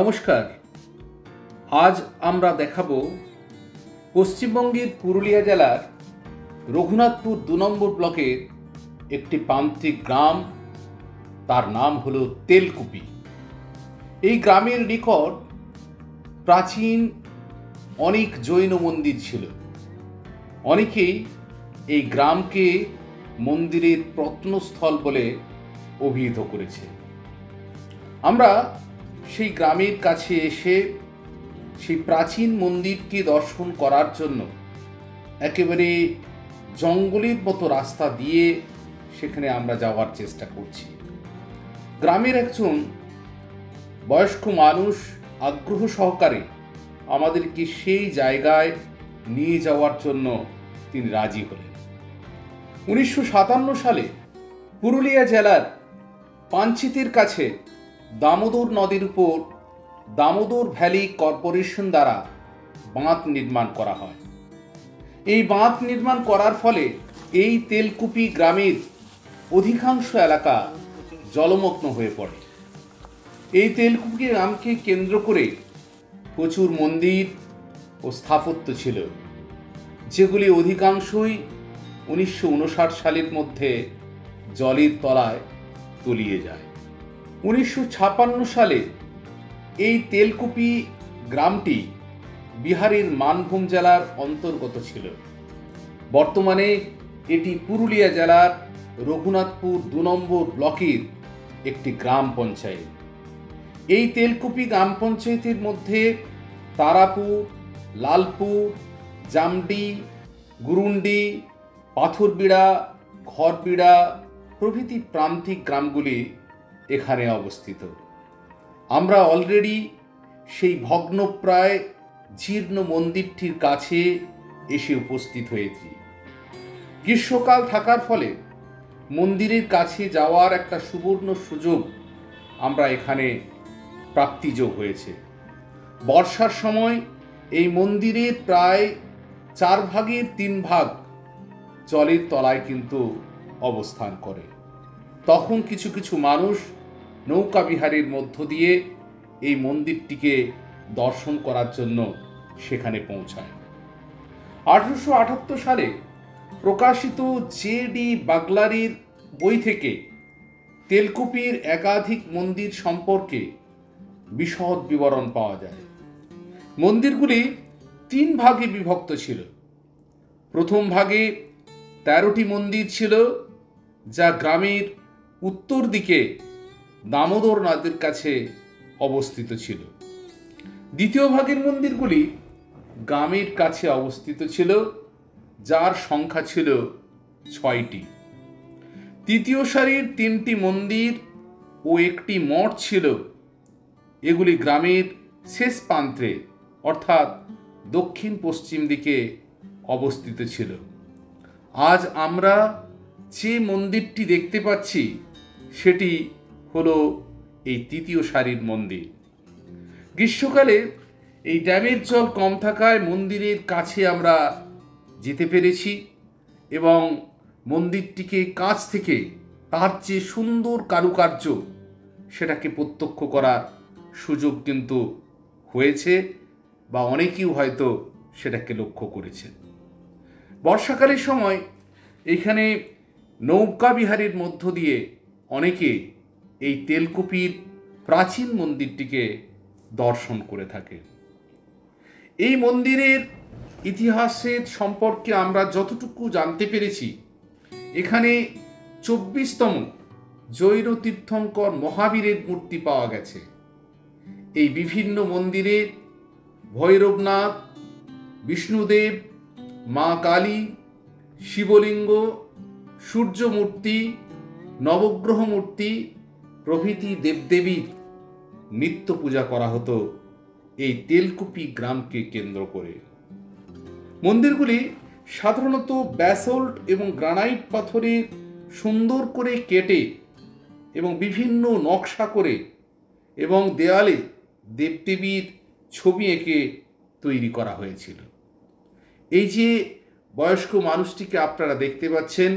নমস্কার। আজ আমরা দেখাবো পশ্চিমবঙ্গের পুরুলিয়া জেলার রঘুনাথপুর ২ নম্বর ব্লকের একটি প্রান্তিক গ্রাম। তার নাম হলো তেলকুপি। এই গ্রামের নিকট প্রাচীন অনেক জৈন মন্দির ছিল। অনেকেই এই গ্রামকে মন্দিরের প্রত্নস্থল বলে অভিহিত করেছে। আমরা সেই গ্রামের কাছে এসে সেই প্রাচীন মন্দিরকে দর্শন করার জন্য একেবারে জঙ্গলের মতো রাস্তা দিয়ে সেখানে আমরা যাওয়ার চেষ্টা করছি। গ্রামের একজন বয়স্ক মানুষ আগ্রহ সহকারে আমাদেরকে সেই জায়গায় নিয়ে যাওয়ার জন্য তিনি রাজি হলেন। 1957 সালে পুরুলিয়া জেলার পাঞ্চিতের কাছে দামোদর নদীর উপর দামোদর ভ্যালি কর্পোরেশন দ্বারা বাঁধ নির্মাণ করা হয়। এই বাঁধ নির্মাণ করার ফলে এই তেলকুপি গ্রামের অধিকাংশ এলাকা জলমগ্ন হয়ে পড়ে। এই তেলকুপি গ্রামকে কেন্দ্র করে প্রচুর মন্দির ও স্থাপত্য ছিল, যেগুলি অধিকাংশই 1959 সালের মধ্যে জলের তলায় তলিয়ে যায়। 1956 সালে এই তেলকুপি গ্রামটি বিহারের মানভূম জেলার অন্তর্গত ছিল। বর্তমানে এটি পুরুলিয়া জেলার রঘুনাথপুর ২ নম্বর ব্লকের একটি গ্রাম পঞ্চায়েত। এই তেলকুপি গ্রাম পঞ্চায়েতের মধ্যে তারাপুর, লালপুর, জামডি, গুরুন্ডি, পাথরবিড়া, ঘরবিড়া প্রভৃতি প্রান্তিক গ্রামগুলি এখানে অবস্থিত। আমরা অলরেডি সেই ভগ্নপ্রায় জীর্ণ মন্দিরটির কাছে এসে উপস্থিত হয়েছি। গ্রীষ্মকাল থাকার ফলে মন্দিরের কাছে যাওয়ার একটা সুবর্ণ সুযোগ আমরা এখানে প্রাপ্তিযোগ হয়েছে। বর্ষার সময় এই মন্দিরের প্রায় 4 ভাগের 3 ভাগ জলের তলায় কিন্তু অবস্থান করে। তখন কিছু কিছু মানুষ নৌকা বিহারের মধ্য দিয়ে এই মন্দিরটিকে দর্শন করার জন্য সেখানে পৌঁছায়। 1878 সালে প্রকাশিত জে.ডি. বাগলারির বই থেকে তেলকুপির একাধিক মন্দির সম্পর্কে বিশদ বিবরণ পাওয়া যায়। মন্দিরগুলি 3 ভাগে বিভক্ত ছিল। প্রথম ভাগে 13টি মন্দির ছিল, যা গ্রামের উত্তর দিকে দামোদর নদীর কাছে অবস্থিত ছিল। দ্বিতীয় ভাগের মন্দিরগুলি গ্রামের কাছে অবস্থিত ছিল, যার সংখ্যা ছিল 6টি। তৃতীয় সারির 3টি মন্দির ও একটি মঠ ছিল। এগুলি গ্রামের শেষ প্রান্তে অর্থাৎ দক্ষিণ পশ্চিম দিকে অবস্থিত ছিল। আজ আমরা যে মন্দিরটি দেখতে পাচ্ছি সেটি হলো এই তৃতীয় সারির মন্দির। গ্রীষ্মকালে এই ড্যামের জল কম থাকায় মন্দিরের কাছে আমরা যেতে পেরেছি এবং মন্দিরটিকে কাছ থেকে তার যে সুন্দর কারুকার্য সেটাকে প্রত্যক্ষ করার সুযোগ কিন্তু হয়েছে, বা অনেকেই হয়তো সেটাকে লক্ষ্য করেছেন। বর্ষাকালের সময় এখানে নৌকা বিহারের মধ্য দিয়ে অনেকে এই তেলকুপির প্রাচীন মন্দিরটিকে দর্শন করে থাকে। এই মন্দিরের ইতিহাসের সম্পর্কে আমরা যতটুকু জানতে পেরেছি, এখানে 24তম জৈন তীর্থঙ্কর মহাবীরের মূর্তি পাওয়া গেছে। এই বিভিন্ন মন্দিরে ভৈরবনাথ, বিষ্ণুদেব, মা কালী, শিবলিঙ্গ, সূর্য মূর্তি, নবগ্রহ মূর্তি প্রভৃতি দেবদেবীর নিত্য পূজা করা হতো এই তেলকুপি গ্রামকে কেন্দ্র করে। মন্দিরগুলি সাধারণত ব্যাসল্ট এবং গ্রানাইট পাথরে সুন্দর করে কেটে এবং বিভিন্ন নকশা করে এবং দেয়ালে দেবদেবীর ছবি এঁকে তৈরি করা হয়েছিল। এই যে বয়স্ক মানুষটিকে আপনারা দেখতে পাচ্ছেন,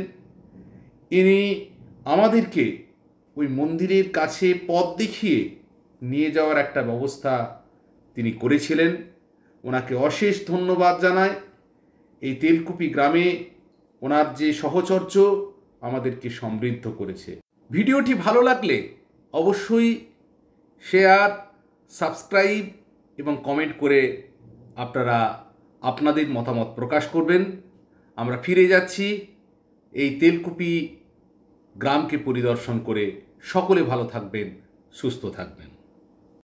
ইনি আমাদেরকে ওই মন্দিরের কাছে পথ দেখিয়ে নিয়ে যাওয়ার একটা ব্যবস্থা তিনি করেছিলেন। ওনাকে অশেষ ধন্যবাদ জানাই। এই তেলকুপি গ্রামে ওনার যে সহচর্য আমাদেরকে সমৃদ্ধ করেছে। ভিডিওটি ভালো লাগলে অবশ্যই শেয়ার, সাবস্ক্রাইব এবং কমেন্ট করে আপনারা আপনাদের মতামত প্রকাশ করবেন। আমরা ফিরে যাচ্ছি এই তেলকুপি গ্রামকে পরিদর্শন করে। সকলে ভালো থাকবেন, সুস্থ থাকবেন।